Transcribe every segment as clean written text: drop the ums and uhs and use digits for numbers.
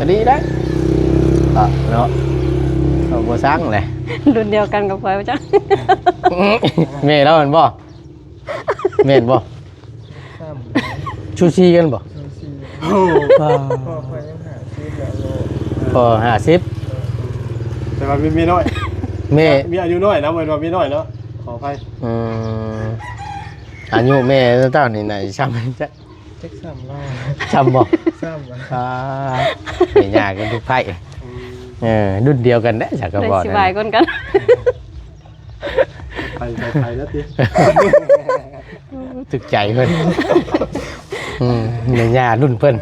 ก็ดีได้เนาะเอาบ่สร้างเลย รุ่นเดียวกันกับข่อยว่าจัง แม่เราเห็นบ่แม่นบ่ชูชีกันบ่ โอ้พ่อคอยยังหาซื้อแบบโล พอ50 แต่ว่ามีน้อย แม่ มีอายุน้อยนะมันว่ามีน้อยเนาะขออภัย อายุแม่เจ้านี่ไหนช้ำจะ เจ็กซ้ำเล่า ช้ำบ่ ซ้ำมัน ไม่ยากกันทุกไพ่รุ่นเดียวกันได้จากกระ ได้ บอก สิบายคนกัน ไปแล้วที ตึกใจเพิ่นไม่ยากรุ่นเพิ่น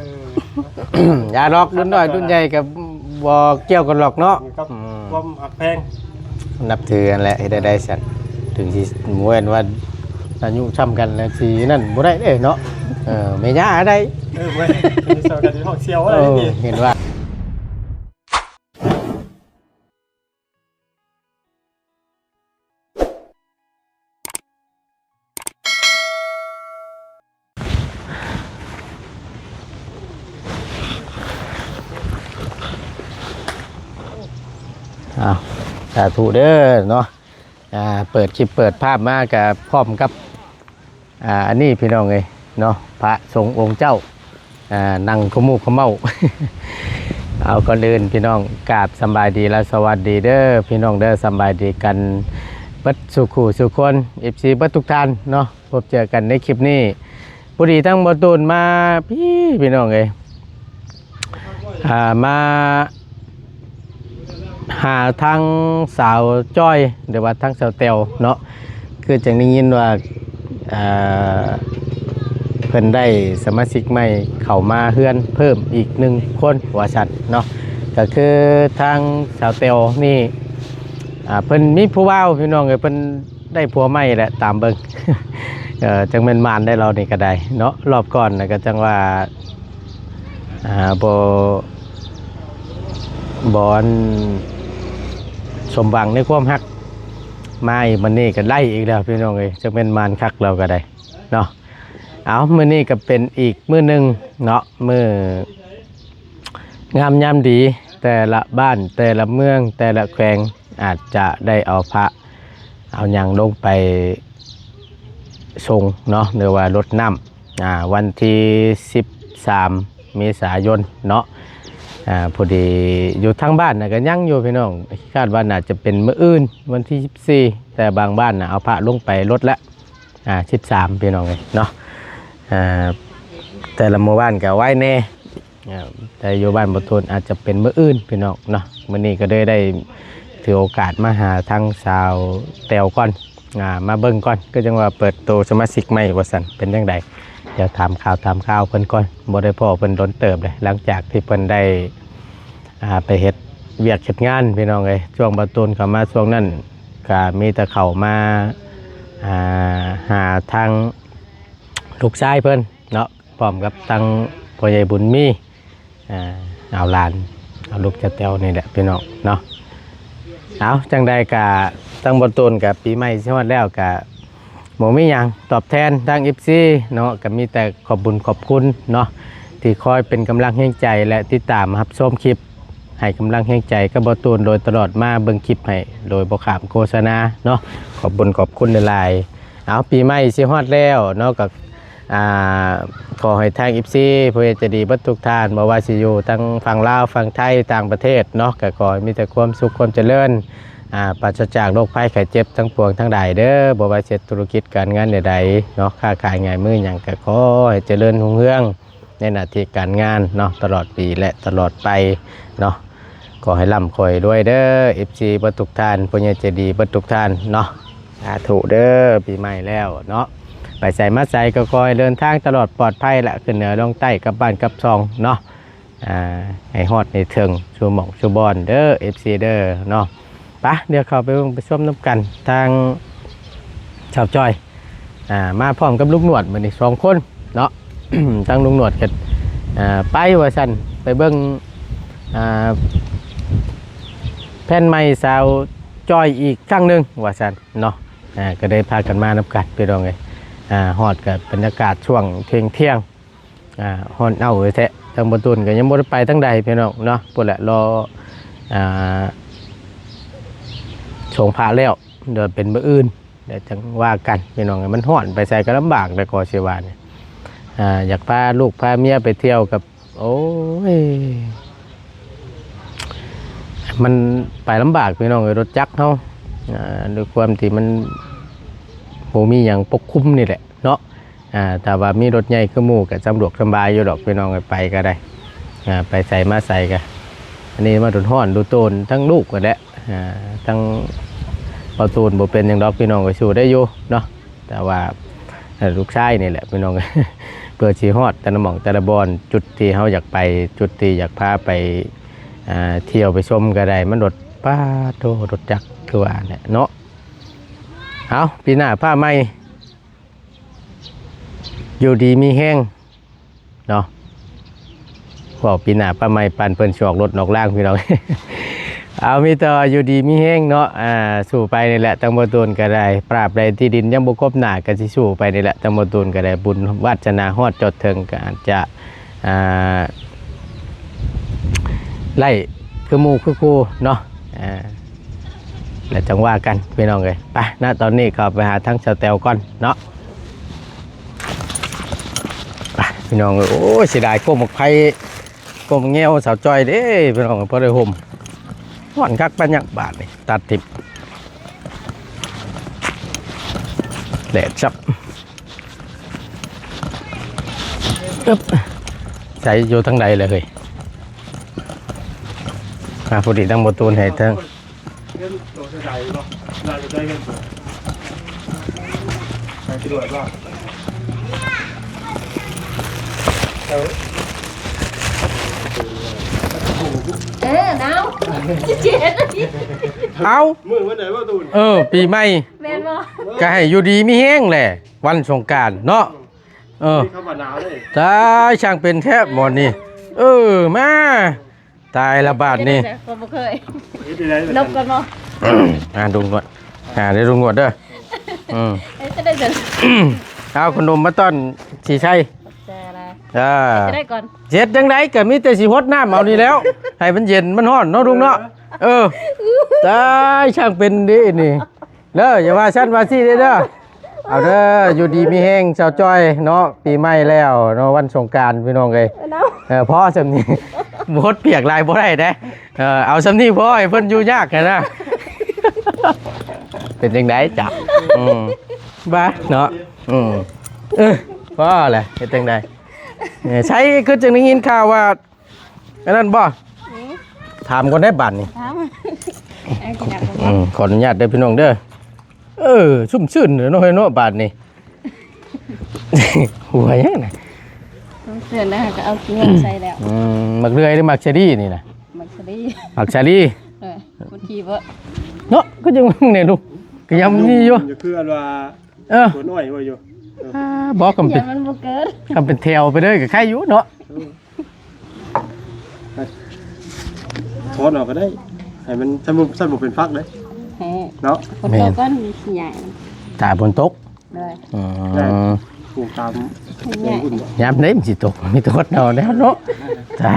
ยาดอกรุ่นน้อยรุ่นใหญ่กับบ่เกี่ยวกันหรอกเนาะ ความหักแพง นับถือกันแหละให้ได้สัตว์ถึงสิหมู่เห็นว่าอายุช้ำกันแล้วสินั่นบ่ได้เด้เนาะไม่ยากได้ เว้ยมีสาวกันที่ห้องเชียวอะไรนี่ เห็นว่าสาธุเด้อเนาะเปิดคลิปเปิดภาพมากับพร้อมกับอันนี้พี่น้องเลยเนาะพระสงฆ์องค์เจ้านั่งขมูขมเมา เอาก่อนอื่นพี่น้องกราบสำบายดีและสวัสดีเด้อพี่น้องเด้อสำบายดีกันเบิดสุขูสุคนFCเบิดทุกท่านเนาะพบเจอกันในคลิปนี้ปุรีทั้งบ่ตูนมาพี่น้องเลยมาหาทางสาวจ้อยหรือว่าทางสาวเตียวเนาะคือจังได้ยินว่าเพิ่นได้สมาชิกใหม่เข้ามาเฮือนเพิ่มอีก1คนว่าซั่นเนาะก็คือทางสาวเตียวนี่เพิ่นมีผู้ว่าวพี่น้องเอ้ยเพิ่นได้ผัวใหม่แหละตามเบิ่ง จังแม่นมานได้เรานี่ก็ได้เนาะรอบก่อนน่ะก็จังว่าบอนสมหวังในความฮักมาอีกมันนี่ก็ไล่อีกแล้วพี่น้องเอ้ยจะเป็นมารคักเราก็ได้เนาะเอามื้อนี้ก็เป็นอีกมื้อนึงเนาะมื้องามยามดีแต่ละบ้านแต่ละเมืองแต่ละแขวงอาจจะได้เอาพระเอาหยังลงไปส่งเนาะหรือว่ารดน้ำวันที่13 เมษายนเนาะพอดีอยู่ทางบ้านนะก็ยังอยู่พี่น้องคาดว่าน่าจะเป็นมื้ออื่นวันที่14แต่บางบ้านนะเอาพระลงไปลดละ13พี่น้องเลยเนาะแต่ละหมู่บ้านก็ไว้แน่แต่อยู่บ้านบ่ทนอาจจะเป็นมื้ออื่นพี่น้องเนาะมื้อนี้ก็ได้ถือโอกาสมาหาทางสาวแต้วก่อนมาเบิ่งก่อนก็จังว่าเปิดโตสมาชิกใหม่ว่าซั่นเป็นจังไดเดี๋ยวถามข่าวเพิ่นก่อนบ่ได้พ่อเพิ่นโดนเติบเลยหลังจากที่เพิ่นได้ไปเฮ็ดเวียกเฮ็ดงานพี่น้องเอ้ยช่วงบ่ตูนเข้ามาช่วงนั้นก็มีแต่เข้ามาหาทางลูกชายเพิ่นเนาะพร้อมกับทางพ่อใหญ่บุญมีเอาหลานเอาลูกจะแต้วนี่แหละพี่น้องเนาะเอาจังใดก็ตั้งบ่ตูนก็ปีใหม่สิฮอดแล้วก็บ่มีหยังตอบแทนทาง FC เนาะก็มีแต่ขอบบุญขอบคุณเนาะที่คอยเป็นกำลังแห่งใจและติดตามรับชมคลิปให้กำลังแห่งใจกับบ่ตูนโดยตลอดมาเบิ่งคลิปให้โดยบ่ขามโฆษณาเนาะขอบบุญขอบคุณหลายๆเอาปีใหม่สิฮอดแล้วเนาะก็ขอให้ทาง FC เพื่อจะดีเบิดทุกท่านบ่ว่าสิอยู่ทั้งฝั่งลาวฝั่งไทยต่างประเทศเนาะก็ขอให้มีแต่ความสุขความเจริญปราศจากโรคภัยไข้เจ็บทั้งปวงทั้งใดเด้อบ่ว่าจะธุรกิจการงานใดๆเนาะค้าขายง่ายมือหยังก็ขอให้เจริญรุ่งเรืองในหน้าที่การงานเนาะตลอดปีและตลอดไปเนาะขอให้ร่ำขอให้รวยเด้อ FC เบิดทุกท่านผู้ใหญ่ใจดีเบิดทุกท่านเนาะสาธุเด้อปีใหม่แล้วเนาะไปใส่มาใส่ก็คอยเดินทางตลอดปลอดภัยละขึ้นเหนือลงใต้กลับบ้านกลับซองเนาะให้ฮอดในเทิงชูหม่องชูบอนเด้อ FC เด้อเนาะปะเดี๋ยวเข้าไปชมน้ำกันทางชาวจอยมาพร้อมกับลูกหนวดเหมือนอีก2 คนเนาะ ทางลูกหนวดกันไปว่าสันไปเบิ้งแผ่นไม้สาวจอยอีกครั้งหนึ่งว่าสันเนาะก็ได้พากันมานับกัดไปลองเลยฮอดกับบรรยากาศช่วงเที่ยงฮอดเอาเลยแท้ ทางบ่ตุนก็ยังบ่ได้ไปทางใดพี่น้องเนาะพุ่นแหละรอชงพระแล้วเดี๋ยวเป็นมื้ออื่นเดี๋ยวจังว่ากันพี่น้องมันฮ้อนไปใส่ก็ลำบากแต่ก็สิว่าเนี่ยอยากพาลูกพาเมียไปเที่ยวกับโอ้ยมันไปลำบากพี่น้องรถจักรเฮาด้วยความที่มันบ่มีหยังปกคลุมนี่แหละเนาะแต่ว่ามีรถใหญ่คือหมู่ก็สะดวกสบายอยู่ดอกพี่น้องไปก็ได้ไปใส่มาใส่ก็อันนี้มาโดนฮ้อนดูโตนทั้งลูกก็แหละทั้งบ่ตูนบ่เป็นหยังดอกพี่น้องก็สู้ได้อยู่เนาะแต่ว่าลูกชายนี่แหละพี่น้อง เพื่อสิฮอดแต่ละหม่องแต่ละบอนจุดที่เฮาอยากไปจุดที่อยากพาไปเที่ยวไปชมก็ได้มันรถป้าโตรถจักรคือว่าเนี่ยเนาะเอาปีหน้าผ้าไหมอยู่ดีมีแห้งเนาะบอกปีหน้าผ้าไหมปันเปิ้นชอกรถนอกล่างพี่น้อง เอามีต่ออยู่ดีมีแห้งเนาะสู่ไปนี่แหละตังบ่ตูนก็ได้ปราบใดที่ดินยังบ่ครบหน้าก็สิสู่ไปนี่แหละตังบ่ตูนก็ได้บุญวาสนาฮอดจดถึงก็อาจจะไล่คือหมู่คือครูเนาะแล้วจังว่ากันพี่น้องเลยไปณตอนนี้เข้าไปหาทั้งชาวแตวก่อนเนาะไปพี่น้องเลยโอ้ยเสียดายโกมกไผ่โกมเงี้ยวสาวจอยเด้พี่น้องพอได้ห่มหวานคักปัญญาบาทนี่ตัดทิพแหลกจับใส่อยู่ทั้งใดเลยเฮ้ยพอดีตั้งประตูให้ทั้งน้าวเจ็ด เอามือวันไหนว่าตูนปีใหม่ แม่นบ่ ก็ให้อยู่ดีมีแห้งแหละวันสงกรานต์เนาะเข้ามาหนาวเลย ตายช่างเป็นแทบหมดนี่มาตายละบาทนี่ก็บ่เคยลบกันบ่ดุงงวดได้ดุงงวดเด้อจะได้เดินเอาขนมมาต้อนสีชัยจะได้ก่อนเจ็ดยังไงก็มีแต่สีฮดน้ำเอานี่แล้วให้มันเย็นมันร้อนเนาะดุงเนาะตายช่างเป็นดีนี่เด้ออย่าว่าฉันว่าซี่เด้อเอาเด้ออยู่ดีมีแห้งชาวจ้อยเนาะปีใหม่แล้วเนาะวันสงกรานต์พี่น้องเลยพ่อสำนีบดเปียกลายบ่ได้เด้เอาสำนีพ่อให้เพิ่นอยู่ยากนะเป็นจังไดจ้ะบ้าเนาะพ่อแหละเป็นจังไดใช้คือจังได้ยินข่าวว่าอันนั้นบ่ถามก่อนได้บัตรนี่ขออนุญาตได้พี่น้องเด้อชุ่มชื่นเนาะเนาะบาทนี่หัวยังไงเสือนะก็เอาเงินใส่แล้วมักเรื่อยหรือมักเชอรี่นี่นะมักเชอรี่มักเชอรี่บางทีว่าเนาะก็ยังเนี่ยลูกก็ยังนี่อยู่คืออันว่าตัวน้อยว่าอยู่บอกกันเป็นกันเป็นแถวไปเลยกับใครอยู่เนาะทอดออกก็ได้ให้มันสมุนเป็นฟักเลยเนาะฝนตกก็ใหญ่ตาบนตกเลยปลูกตามยามนี้มันสิตกมีตกเนาะแล้วเนาะใช่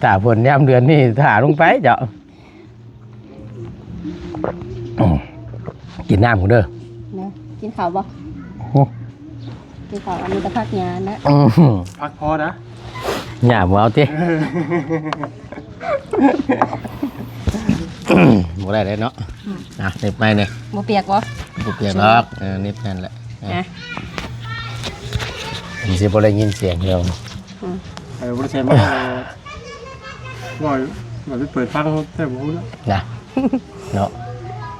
ถ่าฝนยามเดือนนี่ถ่าลงไปเจ้ากินน้ำกูเด้อกินข้าวบ่กินข้าวอันนี้จะพักงานนะพักพอนะหยาบเอาทีบ่ได้เลยเนาะนิบไปเนี่ยบ่เปียกบ่บ่เปียกหรอกนิบนั่นแหละผมสิบ่ได้ยินเสียงเดียวบ่ได้ใช่มาว่าไปเปิดฟังแต่บ่รู้นะเนาะ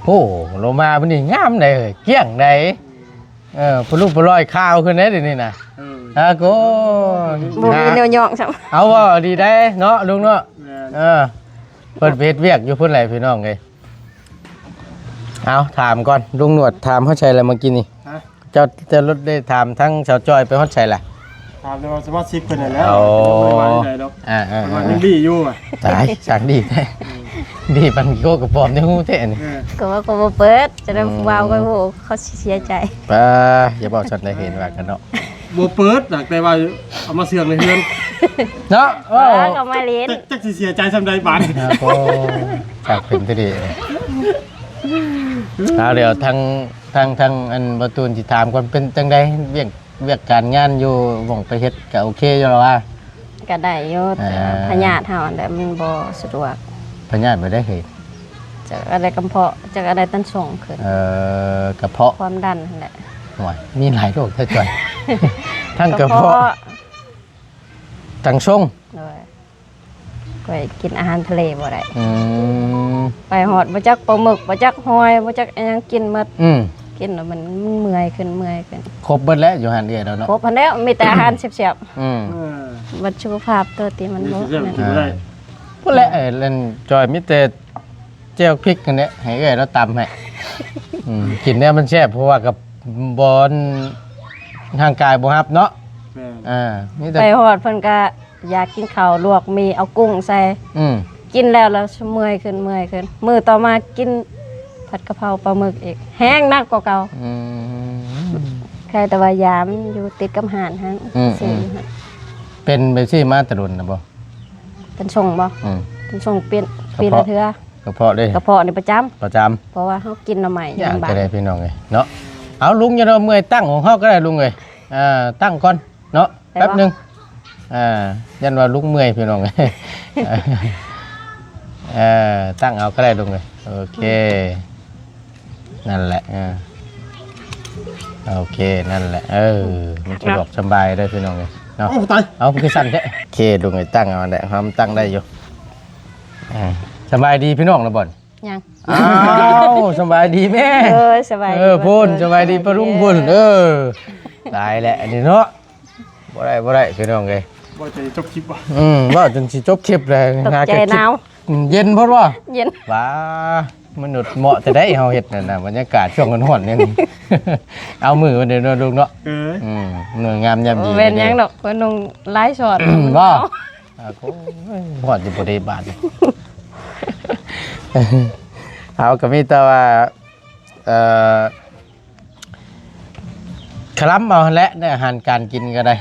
โอ้โลมาบัดนี้งามเลยเกี้ยงได้ปลุกปลอยข้าวขึ้นได้เดี๋ยวนี้นะก็บ่มีแนวย่องซับเอาว่าดีได้เนาะลุงเนาะเปิดเพจเวียกอยู่พุ่นไหลพี่น้องไงเอาถามก่อนลุงหนวดถามเขาใช้อะไรมากินนี่จะรถได้ถามทั้งชาวจอยไปเขาใช้อะไรถามในวันสมาชิกเป็นแล้วมันดีอยู่ตายสั่งดีแท้ดีปันโก้กับปอมในหูเท่นี่ก็ว่าก็เปิดจะได้ว้าวก็โหเขาเสียใจอย่าบอกฉันได้เห็นว่ากันเนาะ บ่เปิดแต่ว่าเอามาเสื่องในเฮือน เนาะ แล้วก็มาเล่น จักสิเสียใจซำใดบาดนี้ โอ้จากเป็นที่ดีเอาเดี๋ยวทางอันประตูนสิถามก่อนเป็นจังไดเวียกการงานอยู่หม่องไปเฮ็ดก็โอเคอยู่แล้วว่า ก็ได้อยู่แต่พญาติเฮาแต่มันบ่สะดวก พญาติบ่ได้เฮ็ด จากอะไรกำเพาะจากอะไรต้นส่งขึ้น กระเพาะ ความดันนั่นแหละ หน่อยมีหลายโรคแท้จ่อย ทั้งกระเพาะทั้งช่อง ด้วยก็กินอาหารทะเลบ่ได้ อืม ไปหอดบ่จักปลาหมึกบ่จักหอยบ่จักอิหยังกินหมด อืม กินแล้วมันเมื่อยขึ้น ครบเบิดแล้วอยู่หันเดียวแล้วเนาะ ครบพันแล้วมีแต่อาหารแซ่บ อืม ๆบัดสุขภาพตัวติมันบ่ เสีย นั่น กินบ่ได้ พูดแล้วเล่นจอยมีแต่เจียวพริกกันเนี่ยให้เอ้ยแล้วตำให้กินเนี่ยมันแซ่บเพราะว่ากับบอนทางกายบ่ฮับเนาะ แม่น มีแต่ ไปหอดเพิ่นก็อยากกินข้าวลวกมีเอากุ้งใส่ อืม กินแล้วเมื่อยขึ้นมื้อต่อมากินผัดกะเพราปลาหมึกอีกแห้งนักกว่าเก่า อืม ใครแต่ว่ายามอยู่ติดกับหานหั่น อืม ซื้ออยู่หั่น เป็นไปซี่มาตะลุนนะบ่ เป็นส่งบ่ อืม เป็นส่งปี กระเพาะ ละเทื่อก ระเพาะเด้ กระเพาะนี่ประจำ ประจำ เพราะว่าเฮากินหน่อไม้อ อย่าง บ้า ก็ น ได้พี่น้องเอ้ยเนาะเอาลุงอย่าเราเมื่อยตั้งของเฮาก็ได้ลุงเอ้ยตั้งก่อนเนาะแป๊บหนึงยันว่าลุงเมื่อยพี่น้องเอ้ย ตั้งเอาก็ได้ลุงเอ้ยโอเคนั่นแหละโอเคนั่นแหละมันสะดวกสบายได้พี่น้องเอ้ยเนาะ โอ้ตาย เอาคือสั่นแท้โอเคลุงเอ้ยตั้งเอาแหละความตั้งได้อยู่สบายดีพี่น้องนะบ่อน ยัง อ้าวสบายดีแม่ สบายดี พูนสบายดีปะลุงพูนตายแหละอันนี้เนาะบ่ได้พี่น้องเอ้ย บ่ใจจบคลิปว่ะ ว่าจนสิจบคลิปเลย ตกใจหนาว เย็นเพราะว่า เย็น ว้ามนุษย์เหมาะจะได้เฮาเฮ็ดนั่นน่ะบรรยากาศช่วงร้อนๆนี่ เอามือมาเด้อลุงเนาะหน่วยงามยามดี เว้นยังดอกเพิ่นนุ่งไลฟ์ช็อต บ่โอ้ยฮอดอยู่บ่ได้บาด เอาก็มีแต่ว่าคล้ำเอาและได้อาหารการกินก็ได้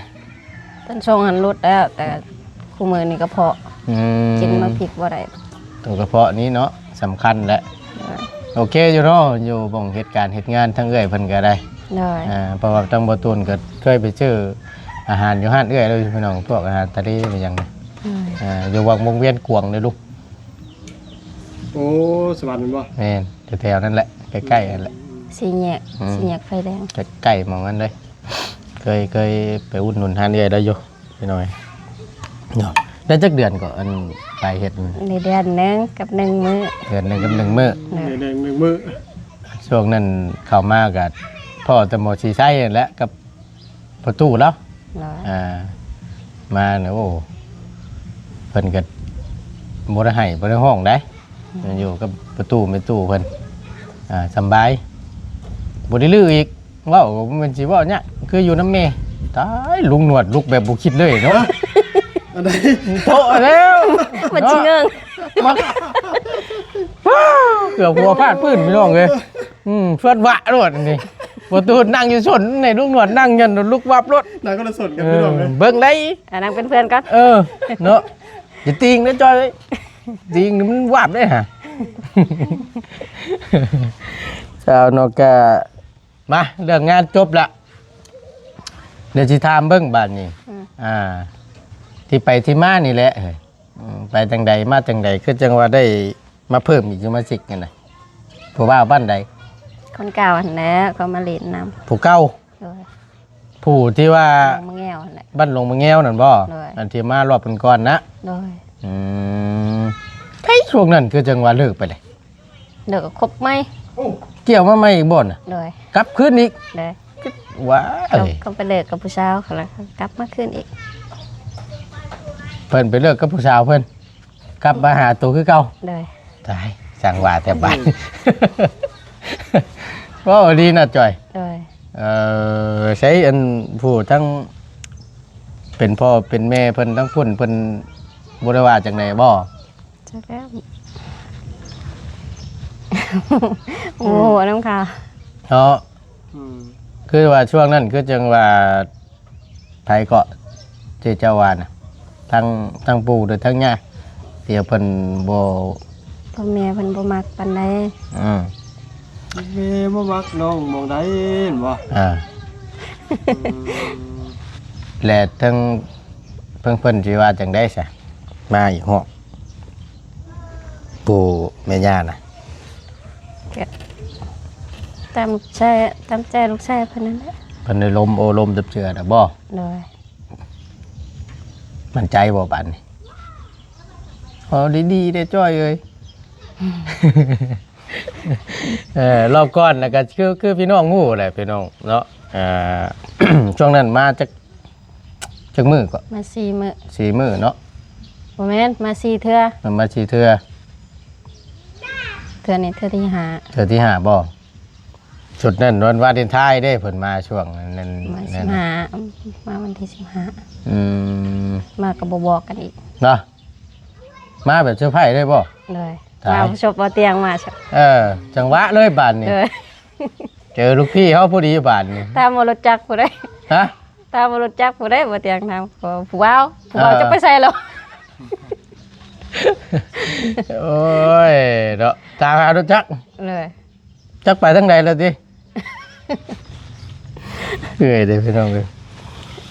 ต้นส่งหันรุดแล้วแต่คู่มือนี่กระเพาะกินมาพริกบ่ได้ ตัวกระเพาะนี้เนาะสำคัญแหละโอเคอยู่เนาะอยู่บ่งเหตุการณ์เหตุงานทั้งเอื้อยเพิ่นก็ได้ เลย เพราะว่าทั้งบ่ตูนก็เคยไปซื้ออาหารอยู่ห้านเอื้อยเลยพี่น้องพวกอาหารทะเลเป็นหยังอยู่วังวงเวียนกวางเลยลูก โอ้สวัสดีบ่ แม่นแถวๆนั่นแหละใกล้ๆนั่นแหละ สีแยกไฟแดง ใกล้ๆหมองนั้นเลยเคยไปอุดหนุนห้านเอื้อยได้อยู่พี่น้อยเนาะได้จักเดือนก็อันไปเฮ็ด ในเดือนหนึงกับ1มื้อ เดือนหนึงกับ1มื้อ แดงๆมือ ช่วงนั้นเข้ามากับพ่อตะโมชีไส้นั่นแหละกับประตูแล้ว เลย มาเนี่ยโอ้เพิ่นก็บ่ได้ให้บ่ได้ห้องได้อยู่กับประตูไม่ตู้เพิ่นสำบายบ่ได้ลืออีกเว้ามันสิเว้าเนี่ยคืออยู่น้ำแม่ตายลุงหนวดลุกแบบบ่คิดเลยเนาะ อันใด โตแล้ว มันสิเงิง เกือบหัวพลาดพื้นพี่น้องเอ้ยเพื่อนวะรถนี่ประตูนั่งอยู่ชนในลุงหนวดนั่งยันลุกวับรถ นายก็ละสนกันพี่น้องเลย เบิ่งได้ อันนั้นเป็นเพื่อนกัน เนาะอย่าติงนะจอยติงนี่มันวาบได้ฮะ ชาวนกะมาเรื่องงานจบละเดี๋ยวสิถามเบิ่งบาดนี้ที่ไปที่มานี่แหละไปจังใดมาจังใดคือจังว่าได้มาเพิ่มอีกสมาชิกกันน่ะผู้ว่าบ้านใด คนเก่าหั่นแหละเขามาเล่นน้ำ ผู้เก่า เลย ผู้ที่ว่า ลงมาแง่วหั่นแหละ บ้านลงมาแง้วนั่นบ่ เลย อันที่มารอบเป็นก่อนนะ เลย ไอ้ช่วงนั้นคือจังว่าเลิกไปเลย เดี๋ยวก็ครบไหม โอ้ เกี่ยวมาใหม่อีกบ่น่ะ เลย กลับคืนอีก เลย ว้า เขาไปเลิกกับผู้สาวเขาแล้วเขากลับมาขึ้นอีก เพิ่นไปเลิกกับผู้สาวเพิ่นกลับมาหาตัวคือเก่า เลย ตายสั่งว่าแต่บ้าน ก็ดีนะจอย เลย ใช้อันผู้ทั้งเป็นพ่อเป็นแม่เพิ่นทั้งพุ่นเพิ่นบ่ได้ว่าจังไดบ่ จะแล้วโอ้โหน้ำขาว เนาะคือว่าช่วงนั้นคือจังว่า ไผก็เจ้าว่าน่ะทั้งปู่หรือทั้งย่าเดี๋ยวเพิ่นบ่ พ่อแม่เพิ่นบ่มักปานใด อืม เอ้บ่มักน้องมองได้บ่ และทั้งเพิ่นสิว่าจังได๋ซะมาอีกฮอกปู่แม่ย่าน่ะ ก็ตามใจลูกชายเพิ่นนั่นแหละ เพิ่นได้ลมโอลมจับเจือน่ะบ่ โดย มั่นใจบ่ปานนี้อ๋อดีๆเด้อจ้อยเอ้ย รอบก่อนนะก็คือพี่น้องงูแหละพี่น้องเนาะช่วงนั้นมาจากมือก็ มา4มื้อ 4 มื้อเนาะ บ่แม่นมา4เทื่อ มันมา4เทื่อ เทื่อนี้เทื่อที่ห้า เทื่อที่5บ่สุดนั้นวันวาเลนไทน์ได้เพิ่นมาช่วงนั้น มา นั่น 15มาวันที่15 อืม มาก็บ่บอกกันอีก เนาะมาแบบเซอร์ไพรส์ได้บ่ เลย ตาย มาชบบ่เตียงมาชบ จังหวะเลยบาดนี้ เลย เจอลูกพี่เขาพอดีบาดนี้ ตามบ่รู้จักผู้ใด ฮะ ตามบ่รู้จักผู้ใดบ่เตียงนำผู้ว้าวจะไปใส่แล้ว โอ้ยเนาะตามหารถจักร เลย จักไปทั้งใดแล้วดิ เฮ้ยเด้อพี่น้องเอ้ย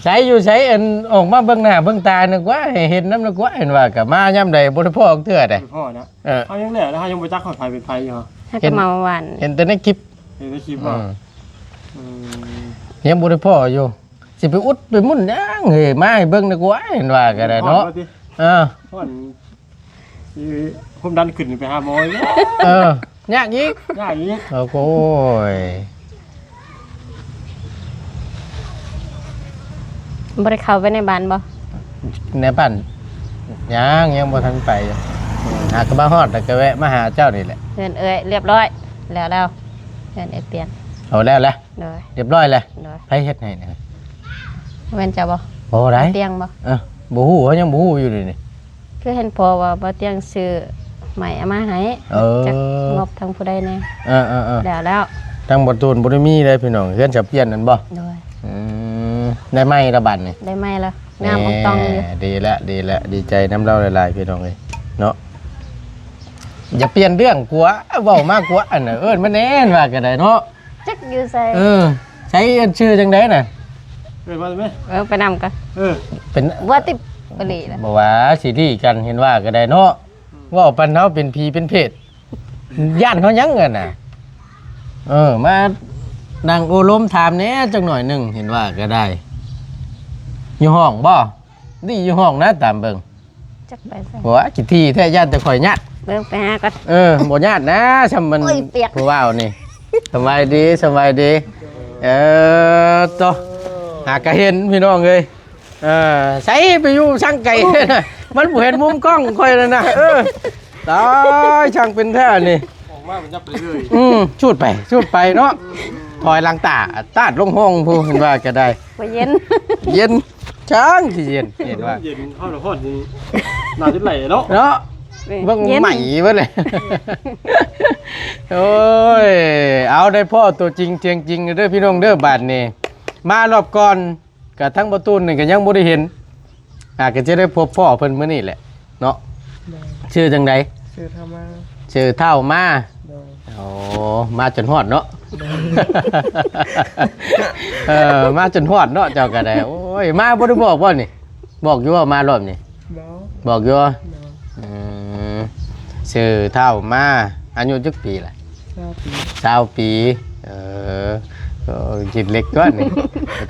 ใช้อยู่ใช้อันออกมาเบิ่งหน้าเบิ่งตานึกว่าให้เห็นน้ำนึกว่าเห็นว่ากับมายามใดบ่ได้พ่อของเทื่อใด พ่อนะ เออ เฮายังแหละแล้วเฮายังบ่จักคนไผเป็นไผอยู่เหรอ ให้ก็มาวัน เห็นแต่ในคลิป เห็นในคลิป อื บ่ ม อืม ยังบ่ได้พ่ออยู่สิไปอุดไปมุ่นย่างเฮ้ยมาให้เบิ่งนึกว่าเห็นว่าก็ได้เนาะ พ่อติ เออ พ่อนสิความดันขึ้นไปหาหมออีก เออยากอีก ยากอีก โอ้โหย บ่ได้เข้าไปในบ้านบ่ ในบ้านยังบ่ทันไปอยู่หากระบ้าฮอดแล้วก็แวะมาหาเจ้านี่แหละ เดินเอ้ยเรียบร้อยแล้วเดินเอ้ยเปลี่ยน เอาแล้วแหละ เลย เรียบร้อยแล้ว เลย ไผเฮ็ดให้เนี่ย แม่นจะบ่ บ่ได้ เตียงบ่ บ่ฮู้เขายังบ่ฮู้อยู่นี่ คือเห็นพอว่าบ่เตียงซื้อใหม่เอามาให้ เออ จักงบทางผู้ใดแน่ เออ แล้ว ทางบ่ตูนบ่ได้มีเลยพี่น้องเฮือนจะเปลี่ยนนั่นบ่ เลย ได้ไหมระบัดนี่ ได้ไหมล่ะงามอองตองอยู่ ดีแล้วดีใจน้ำเล่าหลายๆพี่น้องเอ้ยเนาะอย่าเปลี่ยนเรื่องกลัวเว้ามากกว่าอันน่ะมันแน่นว่าก็ได้เนาะ จักอยู่ใส่ ใช้ชื่อจังได๋น่ะ เอ้ยมาได้ไหม ไปนำกัน เป็น บ่ติดบริล่ะ บ่ว่าสิดีกันเห็นว่าก็ได้เนาะเว้าปันเฮาเป็นผีเป็นเพศย่านเฮายังกันน่ะมานั่งโอลมถามแหน่จักหน่อยหนึงเห็นว่าก็ได้อยู่ห้องบ่ดีอยู่ห้องนะตามเบิ่ง จักไปใส่ บ่ว่ากี่ที่แท้ย่านแต่ข่อยญาติ เบิ่งไปหาก่อน บ่ญาตินะซำมัน โอ้ยเปียก ผู้ว่าวนี่สบายดีโตหากะเห็นพี่น้องเอ้ยใส่ไปอยู่ช่างไก่น่ะมันบ่เห็นมุมกล้องค่อยแล้วนะตายช่างเป็นแท้นี่ ออกมามันยับไปเรื่อย ชูดไปเนาะถอยหลังตาดลงห้องผู้เห็นว่าก็ได้ บ่เย็น เย็นช้างที่เย็นเห็นว่า เย็นเข้าหน้าฮอดนี่น่าจะไหลเนาะ เนาะเบิ่ง เย็น ใหม่เบิดเลย โอ้ยเอาได้พ่อตัวจริงเสียงจริงเด้อพี่น้องเด้อบาดนี้มารอบก่อนกับทั้งประตูนี่ก็ยังบ่ได้เห็นก็จะได้พบพ่อเพิ่นมื้อนี้แหละเนาะชื่อจังได ชื่อทำมา ชื่อเท่ามาโอ้มาจนฮอดเนาะ มาจนฮอดเนาะเจ้าก็ได้โอ้ยมาบ่ได้บอกบ่นี่บอกอยู่ว่ามารอบนี้บอกอยู่ชื่อเท่ามาอายุจักปีล่ะ20 ปีก็จิตเล็กก้อนนี่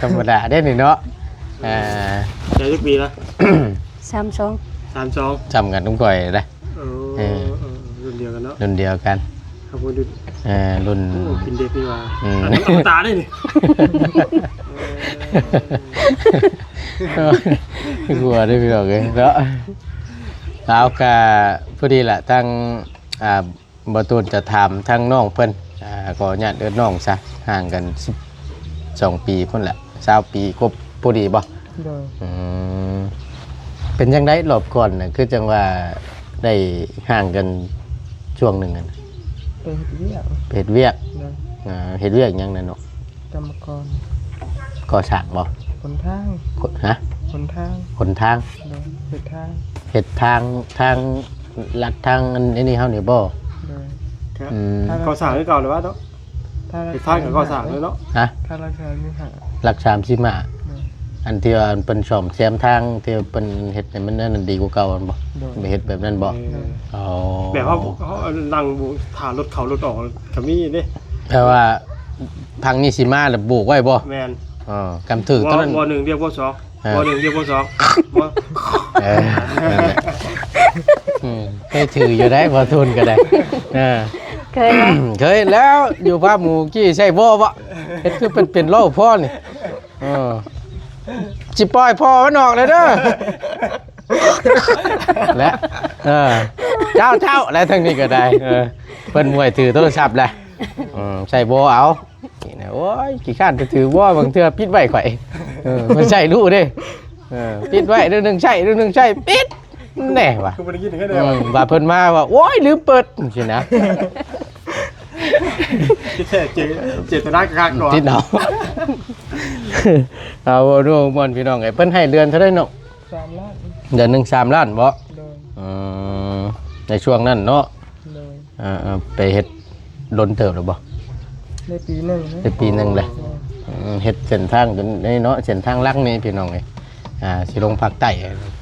ธรรมดาได้นี่เนาะใจทุกปีละ 32 32 จำกันทุกก่อยได้ รุ่นเดียวกันเนาะ รุ่นเดียวกัน ครับผมดู รุ่น เป็นเด็กนี่ว่า อืม อันนี้ตาได้นี่ กลัวได้พี่น้องเลยเนาะแล้วก็พอดีแหละทั้งบตูนจะถามทั้งน้องเพิ่นก็ญาติเอิ้นน้องซะห่างกัน12 ปีพุ่นแหละ20 ปีครบพอดีบ่เป็นจังได๋รอบก่อนน่ะคือจังว่าได้ห่างกันช่วงหนึงน่ะ เป็นเวียก เฮ็ดเวียกเฮ็ดเวียกหยังนั่นเนาะ กรรมกร ก่อสร้างบ่ โ คนทาง ฮะ คนทาง หนทาง โดยเฮ็ดทาง เฮ็ดทางลัดทางอันนี้เฮานี่บ่ โดย อืม ก่อสร้างคือเก่าเลยว่าเนาะ ถ้า ไปสร้างกับก่อสร้างเลยเนาะ ฮะ ถ้าราคาไม่หา หลัก30มา โดย อันที่ว่าเพิ่นซ่อมแซมทางที่เพิ่นเฮ็ดให้มันนั่นดีกว่าเก่าอันบ่ โดย ไปเฮ็ดแบบนั้นบ่ เออ อ๋อ แบบเขานั่งถ่ารถเขารถออกก็มีเด้ แปลว่าพังนี่สิมาแล้วบุกไว้บ่ แม่น อ๋อกำถือตอนนั้น ว1เรียกว่า2ว1เรียกว่า2บ่ เออนั่นแหละเคยถืออยู่ได้บ่ทุนก็ได้เออ เคยไหม เคยแล้วอยู่ภาพหมู่กี้ใช่บ่วะเฮ็ดคือเป็นโลพ่อนี่เออสิปล่อยพ่อมันออกเลยเด้อและเจ้าแล้วทั้งนี้ก็ได้เพิ่นมวยถือโทรศัพท์แหละใส่บ่เอานี่นะโอ้ยขี้ข้านจะถือบ่บางเทื่อปิดไว้ข่อยมันใช่รู้เด้ปิดไว้เรื่องนึงใช่เรื่องนึงใช่ปิดแน่ว่ะ คือบ่ได้ยินแค่เดียว ว่าเพิ่นมาว่าโอ้ยลืมเปิดสินะ คิดแท้เจตนาคักก่อน ติดเอาเอาดูบอลพี่น้องไอ้เพิ่นให้เดือนเท่าไดเนาะ 3 ล้าน เดือนหนึง3 ล้านบ่ โดย ในช่วงนั้นเนาะ โดย ไปเฮ็ดดนเติบหรือบ่ ในปีหนึ่งนะ ได้ปีหนึงเลยเฮ็ดเส้นทางจนนี่เนาะเส้นทางลักนี่พี่น้องเอ้ยสิลงภาคใต้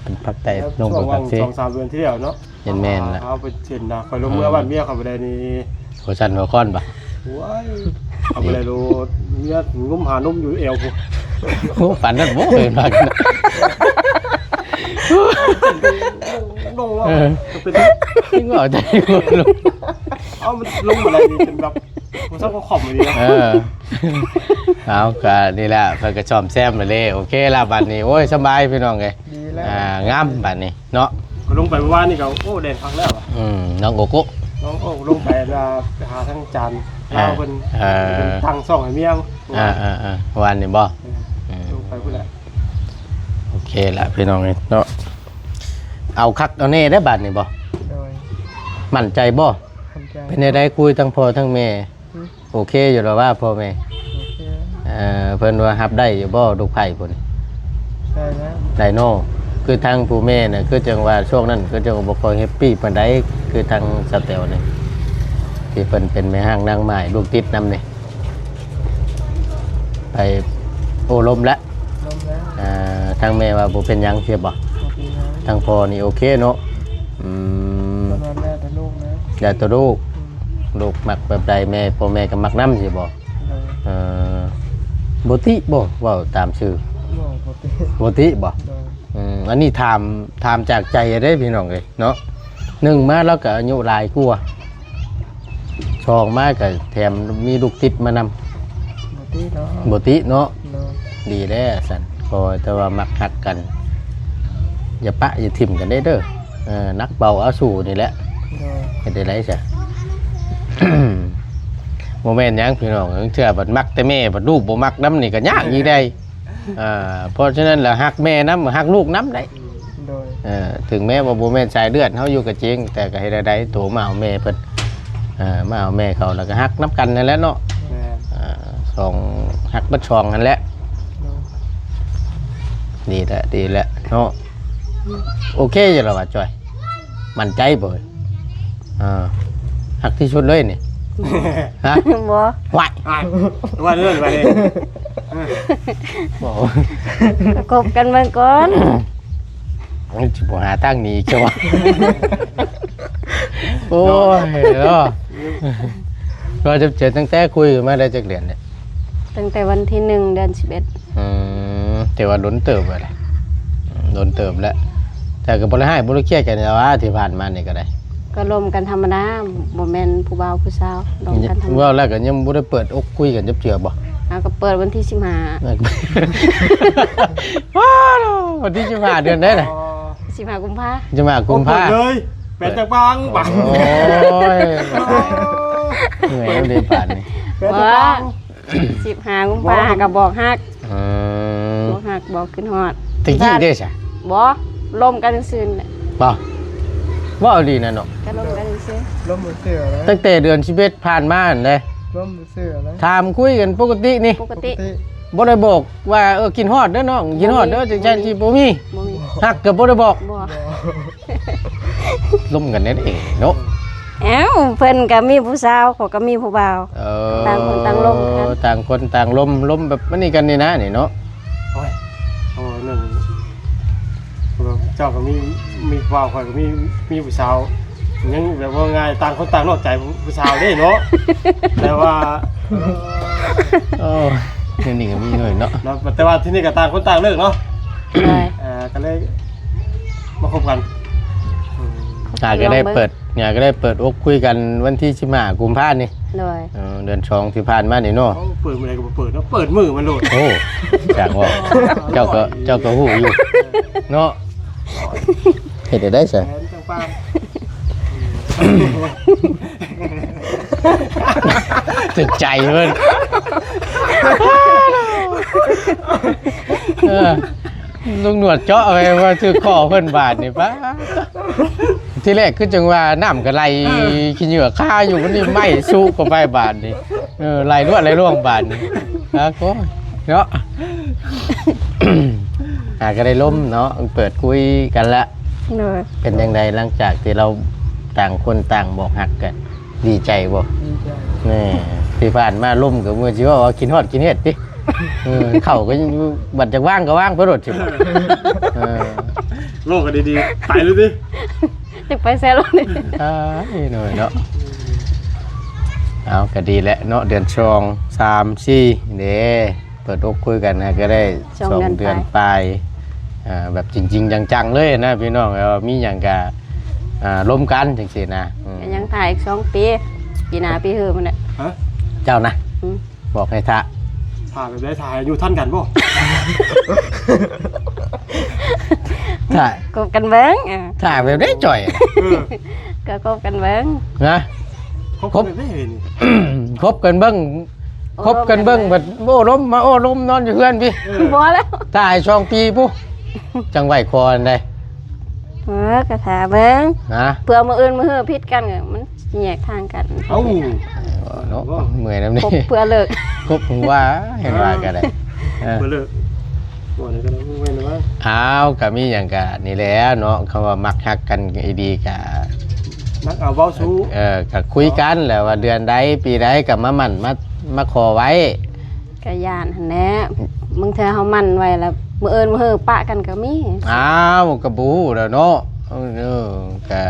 เป็นภาคใต้ลงไปภาคซี 2-3 เดือนที่แล้วเนาะ เห็นแม่นละ เอาไปเซ็นนะคอยลงเมื่อบ้านเมียเขาบ่ได้นี่ โคชันหัวค้อนบ่ ว้ายเอาไปเลยดูเมียงุ้มหานุ่มอยู่เอวกู โอ้ฝันนั้นบ่เคยมากัน ลงว่าเป็น จริงเหรอใจบ่ลง เอามันลงอะไรนี่เป็นแบบมันซักขอบเลยดีนะ เอาก็นี่แหละเพิ่นก็ชอมแซมมาเลยโอเคละบัดนี้โอ้ยสบายพี่น้องเอ้ย ดีแล้ว งามบัดนี้เนาะ ก็ลงไปเมื่อวานนี่ก็โอ้แดนพักแล้วอ่ะ น้องโกโก้ น้องโอ้ลงไปไปหาทั้งจานเราเป็นตั้งซ่องให้เมีย วันนี้บ่ ลงไปพุ่นแหละ โอเคละพี่น้องเอ้ยเนาะเอาคักเอาแน่ได้บัดนี้บ่ โดย มั่นใจบ่ ทำใจ เป็นได้คุยทั้งพ่อทั้งแม่โอเคอยู่แล้วว่าพ่อแม่ โอเค เพิ่นว่ารับได้อยู่บ่ลูกไผ่พุ่น ได้แล้ว ไดโน่คือทางผู้แม่น่ะคือจังว่าช่วงนั้นคือจังบ่ค่อยแฮปปี้ปานใดคือทางสแตลนี่ที่เพิ่นเป็นแม่ห้างนางไม้ลูกติดนำนี่ไปโอ้ลมแล้ว ล้มแล้ว ทางแม่ว่าบ่เป็นหยังเสียบ่ โอเคนะ ทางพ่อนี่โอเคเนาะตอนนั้นแม่แต่ลูกนะ อยากตัวลูกมักแบบใดแม่พ่อแม่ก็มักนำสิบ่ โดย บ่ติบ่เว้าตามชื่อ บอกปกติ บ่ติบ่ โดย อันนี้ถามจากใจเด้พี่น้องเอ้ยเนาะ1มาแล้วก็อายุหลายกว่า2มาก็แถมมีลูกติดมานำ ปกติเนาะ บ่ติเนาะ โดย ดีแล้วสั่นคอยแต่ว่ามักฮักกันอย่าปะอย่าทิ่มกันได้เด้อนักเบาเอาสู่นี่แหละ โดย เฮ็ดได้ไรจ้ะ โมเมนต์ยังพี่น้องเชื่อบัดมักแต่แม่บัดลูกบ่มักน้ำนี่ก็ยากอีกได้เพราะฉะนั้นแล้วฮักแม่น้ำฮักลูกน้ำได้ โดย ถึงแม้ว่าบ่แม่นสายเลือดเฮาอยู่กับจริงแต่ก็ให้ได้โตมาเอาแม่เพิ่นมาเอาแม่เขาแล้วก็ฮักน้ำกันนั่นแหละเนาะ แม่ สองฮักบัดช่องนั่นแหละ โดย ดีแล้วเนาะโอเคอยู่แล้วว่าจอยมั่นใจบ่ฮักที่สุดเลยนี่ฮะ บ่ ไหว ว่าเรื่องอะไรเนี่ย บ่ ก็คบกันเบิ่งก่อน สิบ่หาทางหนีเกี่ยวว่าโอ้ยเนาะเราจะเจอตั้งแต่คุยกันมาได้จักเดือนเนี่ย ตั้งแต่วันที่1 เดือน แต่ว่าล้นเติบไปเลยล้นเติบแล้วแต่ก็บ่ได้ให้บ่ได้เครียดกันแล้วว่าที่ผ่านมานี่ก็ได้ 11ก็ร่วมกันธรรมดาบ่แม่นผู้บ่าวผู้สาวร่วมกันธรรม ว่า ดา แล้วก็ยังบ่ได้เปิดอกคุยกันจับเจือบ่ เอาก็เปิดวันที่15 ว้าววันที่15เดือนได้น่ะ 15 กุมภา จะมากุมภา เลยเป็นจากบางบัง โอ้ยเหนื่อยแล้วเดินผ่านนี่ เป็นจากบาง 15 กุมภาก็บอกฮัก อืม บอกฮักบอกขึ้นฮอด ตะกี้เด้ซะ บ่ร่วมกันซื่อๆแหละ บ่ว่าเอาดีนะเนาะ ก็ร่วมกันซื่อ ล้มมือเสือแล้ว ตั้งแต่เดือน11ผ่านมานั่นเลย ล้มมือเสือแล้ว ถามคุยกันปกตินี่ ปกติ ป บ่ได้บอกว่ากินฮอดเด้อน้องกินฮอดเด้อจังซั่นสิบ่มี บ่มี ฮักก็บ่ได้บอก บ่ ล้มกันนั่นเองเนาะ เอ้าเพิ่นก็มีผู้สาวเขาก็มีผู้บ่าว ต่างคนต่างล้มกัน ต่างคนต่างล้มแบบนี้กันนี่นะนี่เนาะ โอ้ยโอ้นั่นเจ้าก็มีว่าวข่อยก็มีผู้สาวยังแบบว่าง่ายต่างคนต่างนอกใจผู้สาวเด้เนาะแต่ว่า โอ้นี่ก็มีหน่อยเนาะ แต่ว่าที่นี่ก็ต่างคนต่างเลิกเนาะ เลย ก็เลยมาคบกัน ก็ได้เปิดอกคุยกันวันที่15กุมภาพันธ์นี่ เลย เดือน2ที่ผ่านมานี่เนาะ เปิดมืออะไรก็เปิดเนาะเปิดมือมันโหลด โอ้จังว่าเจ้าก็ฮู้อยู่เนาะเฮ็ดได้ซะ แทนจังป้า ถึกใจเพิ่นลุงหนวดเจาะไปว่าถือคอเพิ่นบาดนี่ปะที่แรกคือจังว่าน้ำก็ไหลขี้เหงื่อข้าอยู่มันนี่ไหม้สู้ก็ไปบาดนี่ไหลรวดไหลร่วงบาดนี่นะก็เนาะ ก็ได้ล้มเนาะเปิดคุยกันละ เลย เป็นยังไงหลังจากที่เราต่างคนต่างบอกหักกันดีใจบ่ ดีใจ นี่ที่ผ่านมาล่มกับมือชิว่ากินฮอดกินเห็ดดิเข่าก็บัดจากว่างก็ว่างเพราะรถสิ โลกกันดีๆไปเลยดิ จะไปแซ่แล้วนี่ หน่อยเนาะเอาก็ดีแหละเนาะเดือนชอง3-4เด้เปิดอกคุยกันนะก็ได้2 เดือนปลายแบบจริงๆจังๆเลยนะพี่น้องมีอย่างกะล้มกันจังสินะ ก็ยังถ่ายอีก2 ปีปีหน้าปีหื้อมันแหละ ฮะ เจ้านะบอกให้ทะ ถ่ายแบบได้ถ่ายอยู่ท่านกันบ่ ถ่าย กบกันเบิ่ง ถ่ายแบบได้จ่อย ก็กบกันเบิ่ง นะ ครบได้เห็น คบกันเบิ้งคบกันเบิ้งแบบโอ้ล้มมาโอ้ล้มนอนอยู่เพื่อนพี่ บ่แล้ว ถ่ายช่องปีปุ๊จังไหวคอนได้ ก็ถ่าเบิ่ง นะ เพื่อมื้ออื่นมื้อหื้อผิดกันก็มันแยกทางกัน เอ้า เนาะเมื่อยน้ำนี่ คบเพื่อเลิก คบผมว่าเห็นว่ากันได้ เบลอบ่นี่ก็แล้วเว้นว่า อ้าวก็มีอย่างกะนี่แหล้วเนาะคำว่ามักฮักกันไอ้ดีกะ นักเอาเว้าสู้ ก็คุยกันแหล้วว่าเดือนใดปีใดก็มามั่นมาขอไว้ ก็ย่านหั่นแหละมึงเธอเฮามั่นไว้แล้วมื้ออื่นมื้อหื้อปะกันก็มี อ้าวกระบูแล้วเนาะก็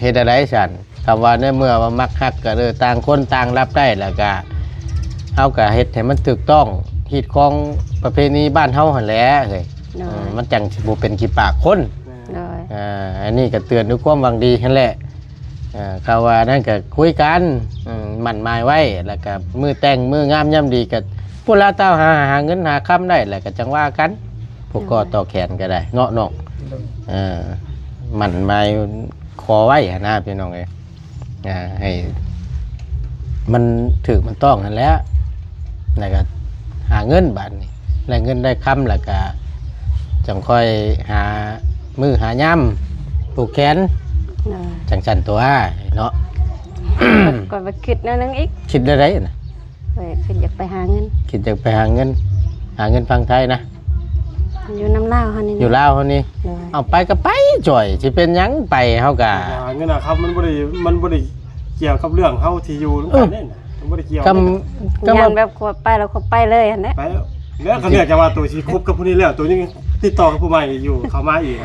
เฮ็ดอะไรฉันคำว่าในเมื่อว่ามักฮักก็ต่างคนต่างรับได้แล้วก็เฮาก็เฮ็ดให้มันถูกต้องฮิตของประเพณีบ้านเฮาหั่นแหละเฮ้ย เลย มันจังสิบ่เป็นขี้ปากคน เลย อันนี้ก็เตือนด้วยความหวังดีนั่นแหละเขาว่านั่นก็คุยกันหมั่นหมายไว้แล้วก็มือแต่งมืองามย่ำดีก็พูดแล้วเต้าหาเงินหาค้ำได้แล้วก็จังว่ากันพวกก็ต่อแขนก็ได้เนาะน้องหมั่นหมายขอไว้หน้าพี่น้องเลยให้มันถือมันต้องนั่นแหล้วแล้วก็หาเงินบาทนี่ได้เงินได้ค้ำแล้วก็จังค่อยหามือหาย่ำปลูกแขน เลย จังสันตัวเนาะ ก่อนไปคิดแนวนึงอีก คิดได้ไรนะ เว้ยคิดอยากไปหาเงิน คิดจะไปหาเงินฟังไทยนะ อยู่น้ำลาวเฮานี่ อยู่ลาวเขานี่ เลย เอาไปก็ไปจ่อยสิเป็นหยังไปเฮากะ เงินนะครับมันบ่ได้เกี่ยวกับเรื่องเฮาที่อยู่นำกันเด้น่ะมันบ่ได้เกี่ยว กำ งา ว่าน แบบขวดไปแล้วขวดไปเลยอันนี้ ไปแล้วก็เนี่ยจะว่าตัวสิคบกับผู้นี้แล้วตัวนี้ติดต่อกับผู้ใหม่อยู่เข้ามาอีก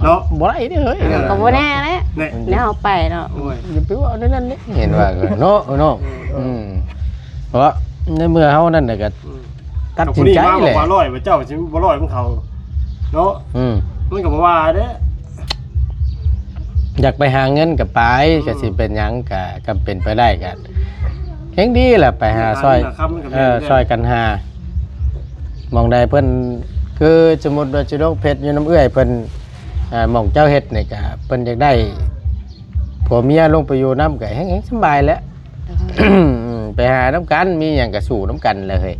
เนาะ บ่ได้เด้อเฮ้ย ก็บ่แน่แหละ เนี่ย แล้วเอาไปเนาะ โอ้ย อย่าไปว่านั่นนี่เห็นว่าก็เนาะเพราะในเมื่อเฮานั่นน่ะก็ตัดสินใจ มา แห บอ ละ กว่าร้อยว่าเจ้าสิบ่ร้อยของเขาเนาะมันก็บ่ว่าเด้ อยากไปหาเงินกับไปก็สิเป็นหยังก็เป็นไปได้ก็เฮงดีแหละไปหาซอยซอยกันหามองใดเพิ่นคือสมมุติว่าสิโรคเพชรอยู่น้ำเอื้อยเพิ่นหม่องเจ้าเฮ็ดนี่ก็เพิ่นอยากได้ผัวเมียลงไปอยู่น้ำก็แฮงสบายแล้ว ไปหาน้ำกันมีหยังก็สู่น้ำกันเลยเฮ้ย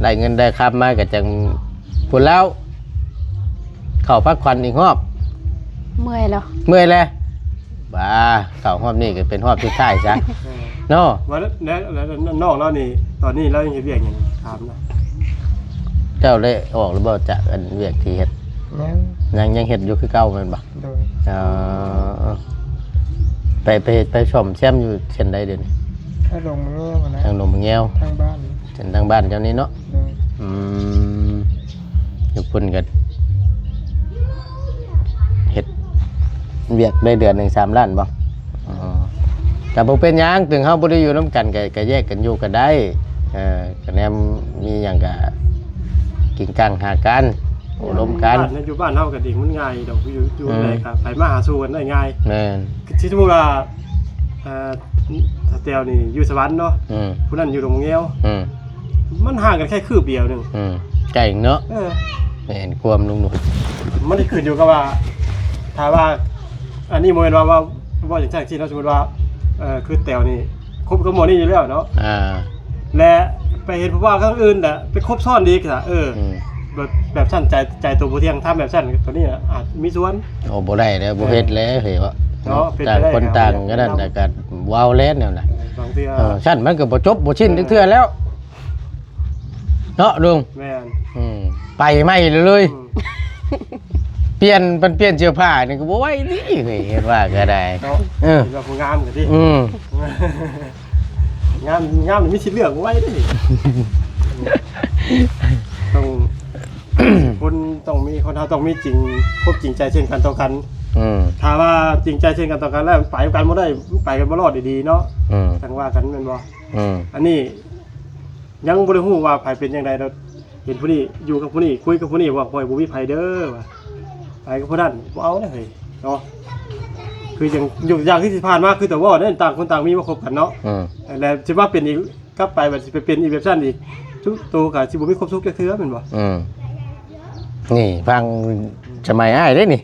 ได้เงินได้คำมาก็จังพุ่นแล้วเข้าพักผ่อนอีกรอบ เมื่อยแล้ว เมื่อยแล้ว ว่าเข้ารอบนี้ก็เป็นรอบสุดท้ายซะเนาะ ว่าแล้วน้องเรานี่ตอนนี้เรายังเฮ็ดเวียกหยังถามนะ เจ้าได้ออกหรือบ่จากอันเวียกที่เฮ็ด ยังเฮ็ดอยู่คือเก่าแม่นบ่ โดย เอ่อไปชมแซมอยู่เช่นใดเดี๋ยวนี้ ถ้าลงมือมานะ ทางลมแงว ทางบ้าน เช่นทางบ้านเจ้านี้เนาะ โดย อืมอยู่พุ่นก็เฮ็ดเวียกได้เดือนหนึง3ล้านบ่อ๋อแต่บ่เป็นหยังถึงเฮาบ่ได้อยู่นำกันก็แยกกันอยู่ก็ได้ก็แนมมีหยังก็กินกังหากันอบรมกัน บ้านอยู่บ้านเฮาก็ดีมันง่ายดอกอยู่ไหนก็ไปมาหาสู่กันได้ง่าย แม่น ที่สมมุติว่าถ้าแต้วนี่อยู่สวรรค์เนาะ อืม ผู้นั้นอยู่โรงเรียน มันห่างกันแค่คืบเดียวหนึง ไก่เนาะ เออ เห็นความลุงหนุ่ม มันได้ขึ้นอยู่กับว่าถ้าว่าอันนี้โมเมนว่าอย่างแท้จริงเราสมมติว่าคือแต้วนี่คบกับหมอนี่อยู่แล้วเนาะ และไปเห็นผู้ว่าข้างอื่นแหละไปคบซ่อนดีค่ะแบบชั้นใจตัวผู้เที่ยงทำแบบชั้นตัวนี้อาจมีส่วน โอ้บ่ได้แล้วบ่เฮ็ดแล้วเฮ้ยว่า เนาะเป็น ต่าง ไปได้ คนต่างก็นั่นแต่ก็ว้าวแล้วเนี่ยน่ะ บางที ชั้นมันก็บ่จบบ่สิ้นเทื่อแล้ว เนาะลุง แม่น ไปไม่เลยเปลี่ยนเสื้อผ้านี่ก็บ่ไหวนี่เฮ้ยเห็นว่าก็ได้ เนาะเราผู้งามกันดิงามมีสิทธิ์เลือกไว้ดิต้องคนต้องมีคนเราต้องมีจริงคบจริงใจเช่นกันต่อกันถ้าว่าจริงใจเช่นกันต่อกันแล้วไปกันบ่ได้ไปกันบ่รอดดีๆเนาะทั้งว่ากันแม่นบ่อันนี้ยังบ่ได้ฮู้ว่าไผเป็นจังไดเราเห็นผู้นี้อยู่กับผู้นี้คุยกับผู้นี้ว่าบ่บ่มีไผเด้อว่าไปกับผู้นั้นบ่เอาเด้อเฮ้ยเนาะคืออย่างที่ผ่านมาคือแต่ว่าเนี่ยต่างคนต่างมีมาคบกันเนาะแล้วสิว่าเป็นอีกกลับไปบัดสิไปเป็นอีกแบบซั่นอีกทุกตัวก็สิบ่มีความสุขจักเทื่อแม่นบ่ นี่ฟังสมัยอ้ายได้นี่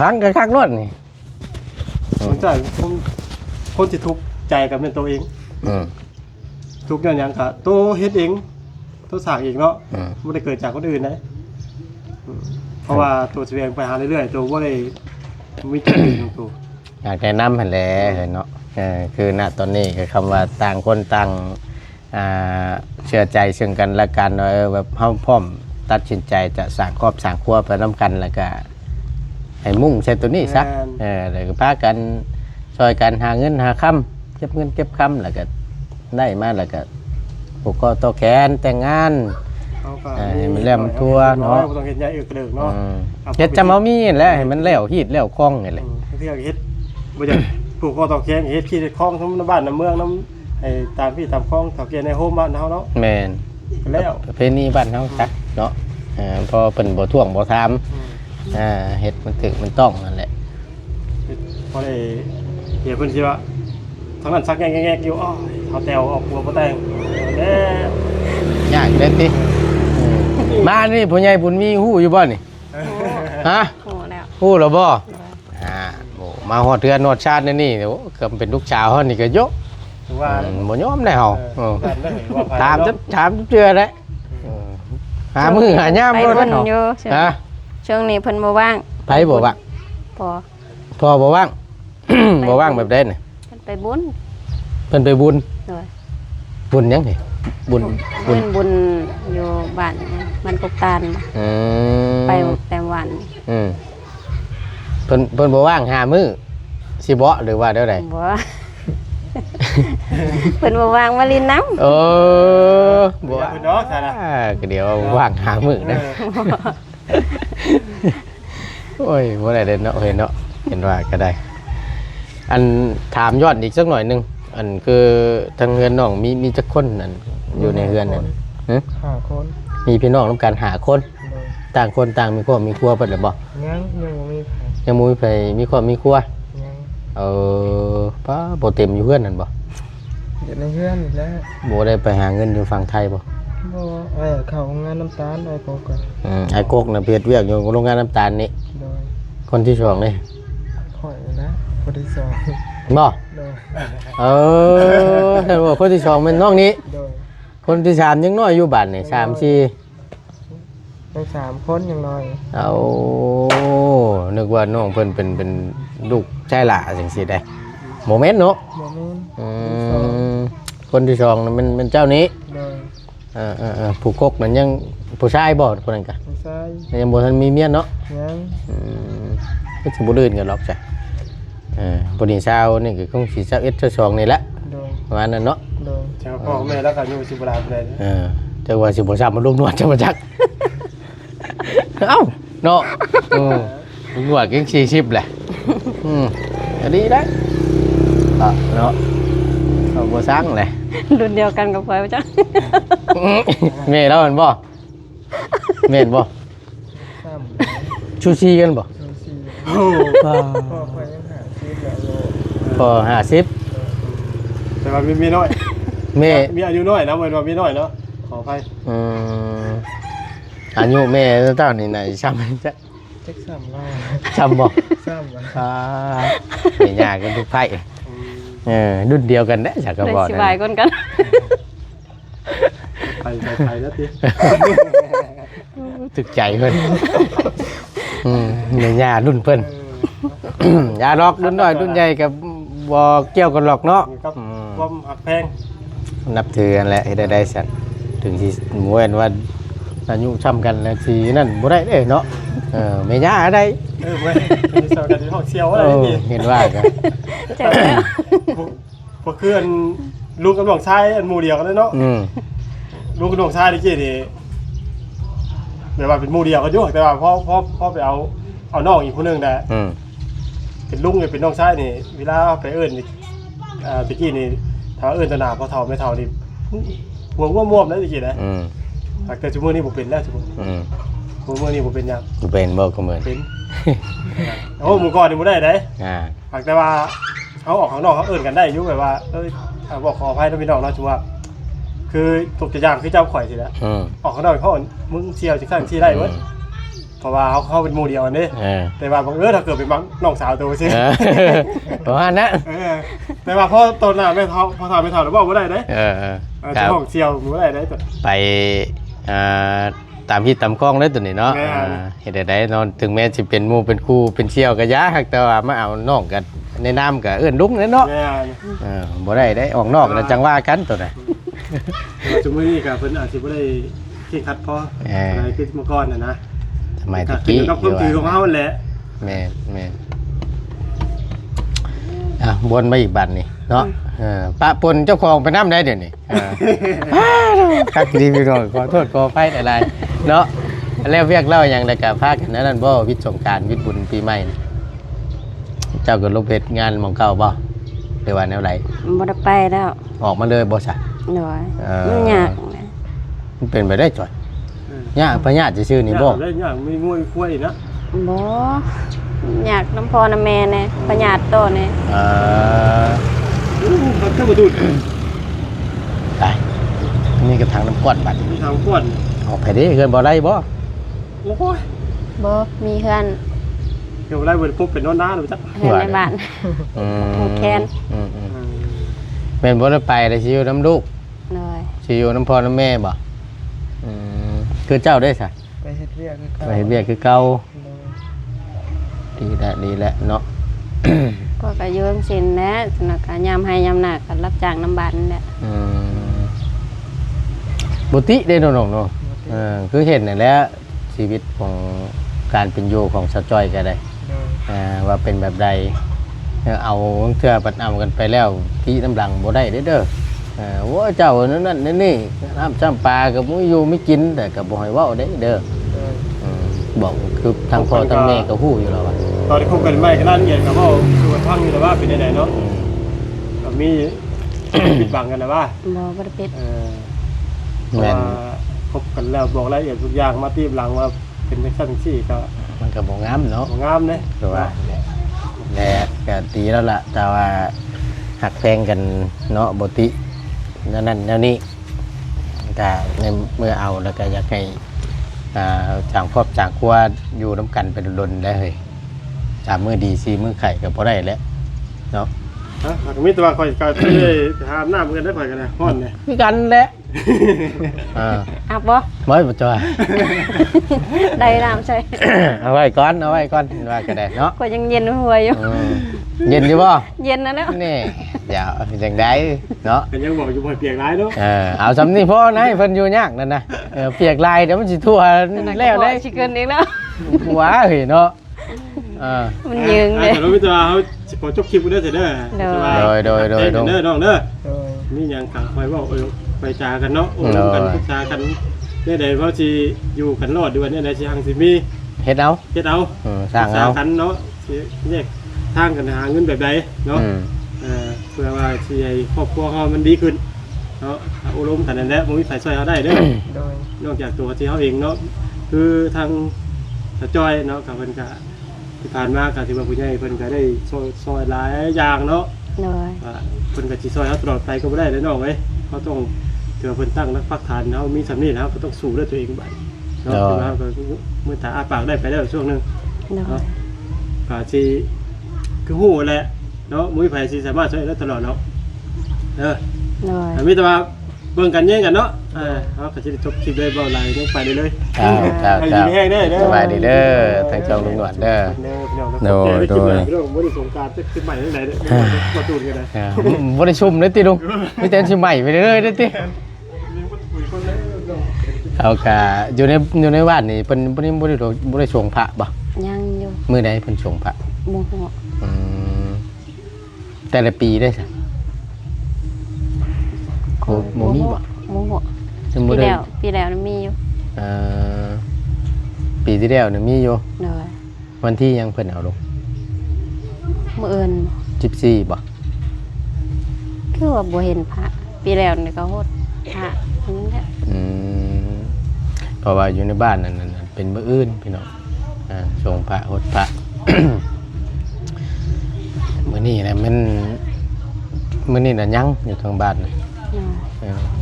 ฟังกันคักนวดนี่ สนใจคนที่ทุกข์ใจกับเป็นตัวเองทุกข์อย่างก็ตัวเฮ็ดเองตัวสร้างเองเนาะไม่ได้เกิดจากคนอื่นนะเพราะว่าตัวเสวียงไปหาเรื่อยๆตัวบ่ได้มีจุดยืนของตัว อยากแนะนำหั่นแหละเนาะคือณตอนนี้ก็คำว่าต่างคนต่างเชื่อใจซึ่งกันและกันแบบเฮาพร้อมตัดสินใจจะสร้างครอบสร้างครัวไปนำกันแล้วก็ให้มุ่งใส่ตัวนี้ซะแล้วก็พากันช่วยกันหาเงินหาค่ำเก็บเงินเก็บค่ำแล้วก็ได้มาแล้วก็ผูกคอต่อแขนแต่งงานให้มันแล้วมันทั่วเนาะ ต้องเฮ็ดใหญ่อึกกระเดิกเนาะ เฮ็ดจำเอามีนั่นแหละให้มันแล้วฮีดแล้วคล่องนี่แหละ ที่เฮ็ดบ่อยากผูกคอต่อแขนเฮ็ดขี้ในคลองทั้งบ้านน้ำเมืองน้ำไอ้ตามพี่ตามคลองต่อแขนในโฮมบ้านเฮาเนาะ แม่น แล้ว ประเพณีบ้านเฮาจักเนาะพอเพิ่นบ่ท่วงบ่ถามเฮ็ดมันถึกมันต้องนั่นแหละ พอได้เดี๋ยวเพิ่นสิว่าทางนั้นซักแงกๆอยู่อ้อเฮาแตวออกหัวบ่แต่งแล้ว ยากเด้ติมานี่ผู้ใหญ่บุญมีฮู้อยู่บ่นี่ฮะ โอ้แล้ว ฮู้แล้วบ่โอ้มาฮอดเทือนฮอดชาตินี่โอ้ก็เป็นลูกสาวเฮานี่ก็ยก ถือว่า บ่ยอมได้เฮา ถามจะเชื่อได้หามือหายาม ไป บ่ บุ ได้ ญ เนาะ อยู่ช่วงนี้เพิ่นบ่ว่าง ไผบ่ว่าง พอ พ่อบ่ว่าง บ่ว่างแบบใดน่ะ เพิ่นไปบุญ เพิ่นไปบุญ เลย บุญยังไงบุญ เพิ่นบุญอยู่บ้านมันกกตาล ไปแต่วัน เพิ่นบ่ว่างหามื้อสิบ่หรือว่าเดี๋ยวใด บ่ เพิ่นบ่ว่างมาลินน้ำ บ่ เพิ่นเนาะใช่ล่ะ ก็เดี๋ยวว่างหามื้อนะโอ้ยบ่ได้เด้เนาะเห็นเนาะเห็นว่าก็ได้ อันถามยอดอีกสักหน่อยนึงอันคือทางเฮือนน้องมีจักคนนั่นอยู่ในเฮือนนั่น 5 คน มีพี่น้องนํกันหาคน โดย ต่างคนต่างมีครอบมีครัวเปิดหรือบ่ ยังบ่มีไผ ยังมุ้ยไปมีครอบมีครัว ยัง ป้าบ่เต็มอยู่เพื่อนนั่นบ่ อยู่ในเฮือนนี่แหละ บ่ได้ไปหาเงินอยู่ฝั่งไทยบ่ บ่เข้าโรงงานน้ำตาลไอ้พวกก็ ไอ้กกน่ะเพียรเวียกอยู่โรงงานน้ำตาลนี่ โดย คนที่สองนี่ ข่อยนะคนที่สอง บ่ โดย แต่ว่าคนที่สองเป็นน้องนี้ โดย คนที่สามยังน้อยอยู่บ้านนี่3 4 ทั้งสามคนอย่างน้อย เอานึกว่าน้องเพิ่นเป็นลูกชายหล่าจังซี่ได้โมเมนต์เนาะ บ่แม่น อืมคนที่สองน่ะมันเจ้านี้ โดย ผู้กกนั่นยังผู้ชายบ่คนนั้นกะ ผู้ชาย ยังบ่ทันมีเมียเนาะ ยัง ก็สิบ่ลื่นกันหรอกจ้ะบ่นี่เช้านี่ก็คงสิ21 22นี่แหละ โดย ประมาณนั้นเนาะ โดย เจ้าพ่อแม่แล้วก็อยู่สิบลาไปเลย จักว่าสิบ่ซ้ำมันลูกนวดจังบ่จัก เอ้าเนาะลูกนวดยัง40แหละก็ดีได้เนาะเอาบ่ซังแหละ รุ่นเดียวกันกับข่อยบ่จัก แม่เราเห็นบ่แม่นบ่ ซ้ำ ชูชีกันบ่ ซูซี โอ้ พ่อคอยยังหาชีวิตแล้วโล พอ50 แต่ว่ามีน้อย แม่ มีอายุน้อยนะเหมือนว่ามีน้อยเนาะขออภัย อายุแม่เจ้านี่ไหนช้ำจะ จักซ้ำเล่า ช้ำบ่ ซ้ำวะ แม่ยากันทุกไผรุ่นเดียวกันเด้จากกระ เลย บอก สิ นั่ บาย น คนกัน ไปแล้วติ ตึกใจเพิ่นแม่ยารุ่นเพิ่นยาดอกรุ่นน้อยรุ่นใหญ่ก็บ่เกี่ยวกันหรอกเนาะ กับความหักแพง นับถือกันแหละให้ได้สั่นถึงสิหมู่เห็นว่าอายุช้ำกันแล้วสินั่นบ่ได้เด้เนาะแม่ยาได้ เว้ยมีสาวกันที่ห้องเซียวอะไรนี่ เห็นว่ากัน เจอแล้ว พวกคืออันลูกกับน้องชายอันหมู่เดียวกันเลยเนาะลูกกับน้องชายนี่กี่นี่แบบว่าเป็นหมู่เดียวกันอยู่แต่ว่าพ่อไปเอาน้องอีกคนนึงนะเป็นลุงเนี่ยเป็นน้องชายนี่เวลาไปเอิ้นนี่ตะกี้นี่ถ้าเอิ้นตะหนาพอเฒ่าไม่เฒ่านี่หัวม่วมๆแล้วตะกี้นะแต่ชั่วโมงนี้บ่เป็นแล้วชั่วโมงนี้บ่เป็นหยัง อยู่เป็นบ่ก็เหมือน เป็นโอ้หมู่ก่อนนี่บ่ได้เด้แต่ว่าเขาออกข้างนอกเขาเอิ้นกันได้อยู่แบบว่าบอกขออภัยนะพี่น้องเนาะจังว่าคือตกตัวอย่างคือเจ้าข่อยสิแหละออกข้างนอกเขามึงเชียวจังซั่นสิได้เว้ยเพราะว่าเขาเป็นหมู่เดียวกันเด้แต่ว่าบังเอิญถ้าเกิดเป็นน้องสาวตัวซิ ประมาณนั้น แต่ว่าพ่อโตหน้าไม่เท่าพ่อทำไม่เท่าแล้วบอกบ่ได้เด้ ครั เจ้า บ ของเชียวบ่ได้เด้ ไปตามที่ตามคล้องเลยตัวนี้เนาะ แม่น เฮ็ดได้นอนถึงแม้สิเป็นหมู่เป็นคู่เป็นเชี่ยวก็ยาหักแต่ว่ามาเอาน้องกันในน้ำก็เอิ้นลุงเนาะ แม่ บ่ได้ออกนอกแล้วจังว่ากันตัวน่ะ จุมื้อนี้ก็เพิ่นอาจสิบ่ได้เข่งขัดพออะไรคือเมื่อก่อนน่ะนะ สมัยตะกี้ กับความถือของเฮาแหละ แม่นบนมาอีกบัดนี่เนาะปะปนเจ้าของไปน้ำได้เดี๋ยวนี้คักดีพี่น้องขอโทษขออภัยหลายๆเนาะแล้วเรียกเล่าอย่างใดกับพากันนั่นบ่วิทย์สงกรานต์วิทย์บุญปีใหม่นี่เจ้าก็ลงเพชรงานหม่องเก่าบ่หรือว่าแนวไหน บ่ได้ไปแล้ว ออกมาเลยบ่ซะ หน่อยมันยากนะ มันเป็นไปได้จ่อยยากพญาติซื่อๆนี่บ่ ได้ยากมีงวยคุ้ยนะ บ่อยากน้ำพอน้ำแม่แน่ประหยัดโตแน่ มันขึ้นมาดูด ไปนี่กระถางน้ำก้อนบัด มีทางก้น ออกไปเด้เกินบ่ได้บ่ โอ้ย บ่มีเฮือน เดี๋ยวได้เบิ่ปุ๊บเป็นนอนน้าหรือจัก เฮือนในบ้าน ผูกแขน แม่นบ่ได้ไปเลยสิอยู่น้ำลูก หน่อย สิอยู่น้ำพ่อน้ำแม่บ่คือเจ้าได้ซะ ไปเฮ็ดเวียกคือเก่า ไปเฮ็ดเวียกคือเก่า โดย ดีแหละเนาะ ก็ก็อยู่จังซี่แหละสนักยามให้ยามหน้าก็รับจ้างน้ำบ้านนั่นแหละ บุติได้น้องๆเนาะคือเห็นนั่นแหละชีวิตของการเป็นอยู่ของสะจ้อยก็ได้ โดย ว่าเป็นแบบใดเอาเทื่อปัดเอากันไปแล้วที่น้ำหลังบ่ได้เด้อว่าเจ้านั่นนี่น้ำจำปลากับมุ้ยอยู่ไม่กินแต่กับบ่ให้เว้าได้เด้อ โดย บอกคือทางพ่อทางแม่ก็ฮู้อยู่แล้วว่า ตอนที่คบกันใหม่ก็นั่นเงียบกับว่าชวนพังอยู่แล้วว่าเป็นไหนเนาะมีปิดบังกันนะว่า บ่ได้ปิด แม่น คบกันแล้วบอกรายละเอียดทุกอย่างมาตีบหลังว่าเป็นจังซั่นซี่ก็ มันก็บ่งามเนาะ งามเด้ แต่ว่าแต่ก็ดีแล้วล่ะแต่ว่าหักแพงกันเนาะบ่ตินั่นแนวนี้ก็ในเมื่อเอาแล้วก็อยากให้จางครอบจางครัวอยู่น้ำกันเป็นดนได้เลย3มื้อดี4มื้อไข่ก็บ่ได้แล้วเนาะ ฮะมีแต่ว่าคอยก็ได้หาน้ำกันได้ข่อยกันนะฮ้อนเนี่ย คือกันแหละ อาบบ่ บ่บ่จ้อย ได้น้ำใช่ เอาไว้ก่อนว่าก็ได้เนาะ ก็ยังเย็นหัวอยู่ เย็นอยู่บ่ เย็นนะเนาะ นี่เดี๋ยวจังได๋เนาะ ก็ยังบอกอยู่บ่เปียกหลายเนาะ เอาสำนี้พอนะให้เพิ่นอยู่ยากนั่นนะเปียกลายเดี๋ยวมันสิทั่วแล้วได้ สิเกินอีกแล้ว ว้าเฮ้ยเนาะมันยืงเลย แต่เราไม่จะเอาขอจบคลิปกันเด้อเด้อโดยน้องเด้อ โดย มีหยังกางคอยเว้าไปจากันเนาะโอ้กันปรึกษากันเนี่ยใดว่าสิอยู่กันรอดด้วยเนี่ยใดสิหังสิมี เฮ็ดเอา เฮ็ดเอา สร้างเอา กันเนาะสิแยกทางกันหาเงินแบบใดเนาะเพื่อว่าสิให้ครอบครัวเฮามันดีขึ้นเนาะอบรมกันนั่นแหละบ่มีไผช่วยเฮาได้เด้อ โดย นอกจากตัวที่เฮาเองเนาะคือทางสะจอยเนาะกับเพิ่นก็ที่ผ่านมาก็ถือว่าผู้ใหญ่เพิ่นก็ได้ซอยหลายอย่างเนาะ เลย ว่าเพิ่นก็สิซอยเฮาตลอดไปก็บ่ได้เด้อน้องเว้ยเฮาต้องถือว่าเพิ่นตั้งรักปักฐานเฮามีสำนี้แล้วก็ต้องสู้ด้วยตัวเองบัดเนาะถือว่าเฮาก็มื้อตาอ้าปากได้ไปแล้วช่วงนึง เลย เนาะก็สิคือฮู้แหละเนาะมื้อไผสิสามารถช่วยได้ตลอดเนาะเลย มีแต่ว่าเบิ่งกันแย่งกันเนาะเฮาก็สิจบคลิปได้บ่หลายลงไปเลย เจ้า แห้งเด้อ สบายดีเด้อทั้งเจ้าลุงหนวดเด้อ โดยโดย บ่ได้สงการจะขึ้นใหม่จังได๋เด้อบ่ตูนกันได้ บ่ได้ชุ่มเด้อติลุงมีแต่สิใหม่ไปเรื่อยๆเด้อติเอากะอยู่ในบ้านนี่เพิ่นบ่ได้ส่งพระบ่ ยังอยู่ มื้อใดเพิ่นส่งพระ โมโห แต่ละปีได้ซะโอ้บ่มีบ่ โมโห สมมุติได้ ปีแล้วมีอยู่ ปีที่แล้วเนี่ยมีอยู่ เลย วันที่ยังเพิ่นเอาลง มื้ออื่น 14บ่ คือว่าบ่เห็นพระปีแล้วนี่ก็โหดพระนั่นแหละ เพราะว่าอยู่ในบ้านนั่นเป็นมื้ออื่นพี่น้องส่งพระหดพระ มื้อนี้แหละมันมื้อนี้น่ะยังอยู่ทางบ้านน่ะ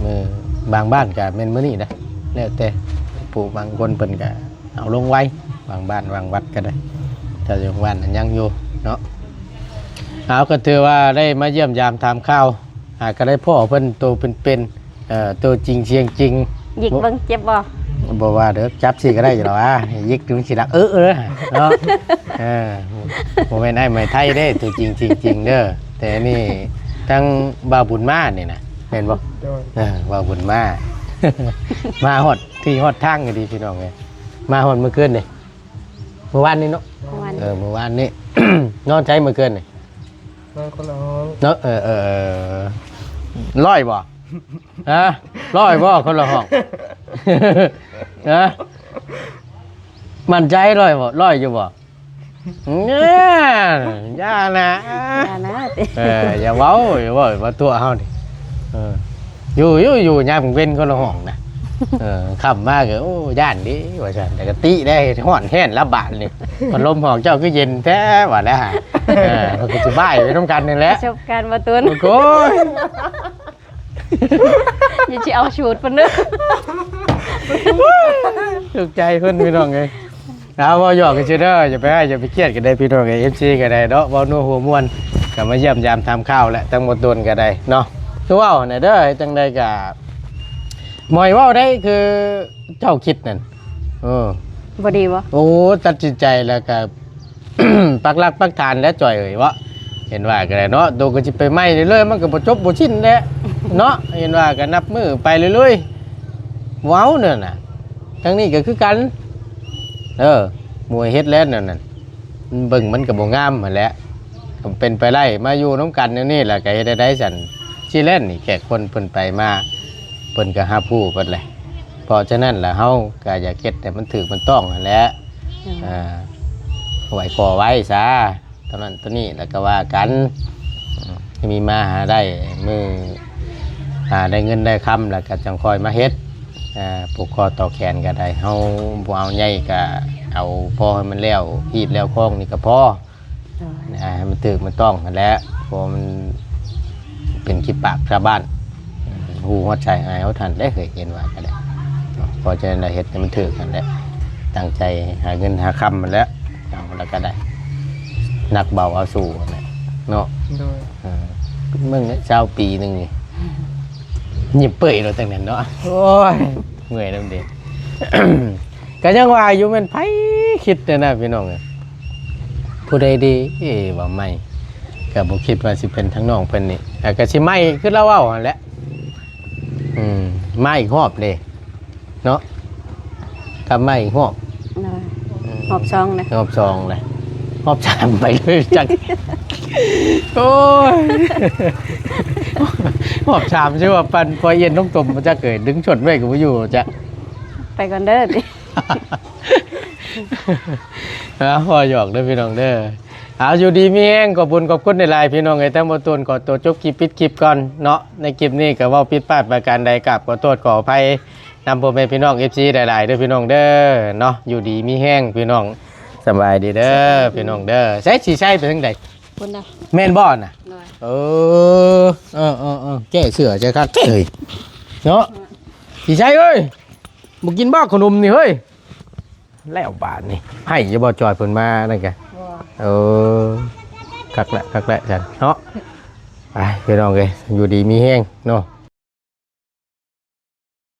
มื้อบางบ้านก็แม่นมื้อนี้นะแล้วแต่ผู้บางคนเพิ่นก็เอาลงไว้บางบ้านบางวัดก็ได้แต่อยู่บ้านน่ะยังอยู่เนาะเอาก็ถือว่าได้มาเยี่ยมยามถามข่าวก็ได้พ่อเพิ่นโตเป็นตัวจริงเสียงจริง หยิกเบิ่งเจ็บบ่ บอกว่าเด้อจับสิก็ได้อยู่หรอวะยิกถึงสิละเนาะโมเมนต์ไอ้ไม่ไทยได้ตัวจริงจริงเด้อแต่นี่ทั้งบาบุญมาเนี่ยนะเห็นบ่ โดย บาบุญมา มาฮอดที่ฮอดทางก็ดีพี่น้องไงมาฮอดเมื่อคืนนี่เมื่อวานนี้เนาะ วัน เมื่อวานนี้ นอนใจเมื่อคืนนี่ นอนคนละห้อง เนาะร้อยบ่ร้อยบ่คนละห้อง มันใจร้อยบ่ร้อยอยู่บ่เนี่ยอย่านะ อย่านะติ อย่าเว้าว่าตัวเฮานี่อยู่ยามเว้นคนละห้องนะค่ำมากโอ้ย่านดิว่าซั่นแต่ก็ติได้ฮ้อนแห้นละบาทนี่พัดลมห้องเจ้าคือเย็นแท้ว่าแล้วมันก็สิบ้ายไปนำกันนี่แหละ ประสบการณ์มาตุน โอ้ย อย่าสิเอาชูดเพิ่นเด้อ ถูกใจเพิ่นพี่น้องไงเอาบ่หยอกกันซื่อเด้ออย่าไปเครียดกันได้พี่น้องไง FC ก็ได้เนาะเว้านัวหัวม่วนก็มาเยี่ยมยามทำข้าวและทั้งหมดโดนก็ได้เนาะคือเว้าน่ะเด้อจังได๋ก็หมอยเว้าได้คือเจ้าคิดนั่นบ่ดีบ่ โอ้ตัดสินใจแล้วก็ ปักหลักปักฐานแล้วจ่อยเอ้ยวะเห็นว่าก็ได้เนาะโตก็สิไปไหม้เรื่อยๆมันก็บ่จบบ่สิ้นแหละเนาะเห็นว่าก็นับมือไปเรื่อยๆว้าวเนี่ยน่ะทั้งนี้ก็คือกันมวยเฮ็ดแล้วนั่นน่ะเบิ่งมันก็บ่งามหั่นแหละก็เป็นไปได้มาอยู่น้ำกันนี่แหละก็เฮ็ดได้สั่นสิเล่นนี่แขกคนเพิ่นไปมาเพิ่นก็หาผู้เพิ่นแหละเพราะฉะนั้นล่ะเฮาก็อยากเฮ็ดแต่มันถูกมันต้องนั่นแหละไหวคอไว้ซะตอนนั้นตัวนี้แล้วก็ว่ากันมีมาหาได้มือหาได้เงินได้คำแล้วก็จังคอยมาเฮ็ดผูกคอต่อแขนก็ได้เฮาบ่เอาใหญ่ก็เอาพอให้มันแล้วฮีดแล้วคล้องนี่ก็พอให้มันตึกมันต้องนั่นแหละพอมันเป็นขี้ปากชาวบ้านหูหัวใจหายเขาทันได้เคยเห็นว่าก็ได้พอจะได้เฮ็ดให้มันถึกนั่นแหละตั้งใจหาเงินหาคำมันแล้วแล้วก็ได้หนักเบาเอาสู่เนาะ โดย มึงเนี่ยเจ้าปีหนึ่งนี่ หยิบเปื่อยเราตั้งนั้นเนาะโอ้ยเมื่อยแล้วเด็ก ก็ยังว่าอยู่มันไผคิดเนี่ยนะพี่น้องเอ้ยผู้ใดดีว่าไม่ก็บ่คิดว่าสิเป็นทั้งน้องเพิ่นนี่แต่ก็สิไม่คือเราเว้าหั่นแหละไม่อีกรอบเด้เนาะกับไม่อีกรอบ เลยหอบซองเลย รอบสองเลยรอบสามไปเลยจัก โอ้ย รอบสามใช่ว่าปันพอเย็นต้องตมมันจะเกิดดึงชนไว้กับอยู่จะ ไปก่อนเด้อดิ นะพอหยอกเด้อพี่น้องเด้อเอาอยู่ดีมีแห้งขอบคุณในไลน์พี่น้องไอ้ทั้งหมดต้นขอตัวจบคลิปปิดคลิปก่อนเนาะในคลิปนี้ก็เว่าผิดพลาดประการใดกับขอโทษขออภัยนำพ่อแม่พี่น้อง FC หลายๆเด้อพี่น้องเด้อเนาะอยู่ดีมีแห้งพี่น้องสบายดีเด้อพี่น้องเด้อใช้สิใช้ไปทางใด คุณนะ แม่นบ่น่ะ เลย แก้เสือใช่ครับเฮ้ยเนาะสิใช้เอ้ยบ่กินบ้าขนมนี่เฮ้ยแล้วบาทนี่ให้อย่าบ่จอยเพิ่นมานั่นแก ว้า คักแหละฉันเนาะไปพี่น้องเอ้ยอยู่ดีมีแห้งเนาะ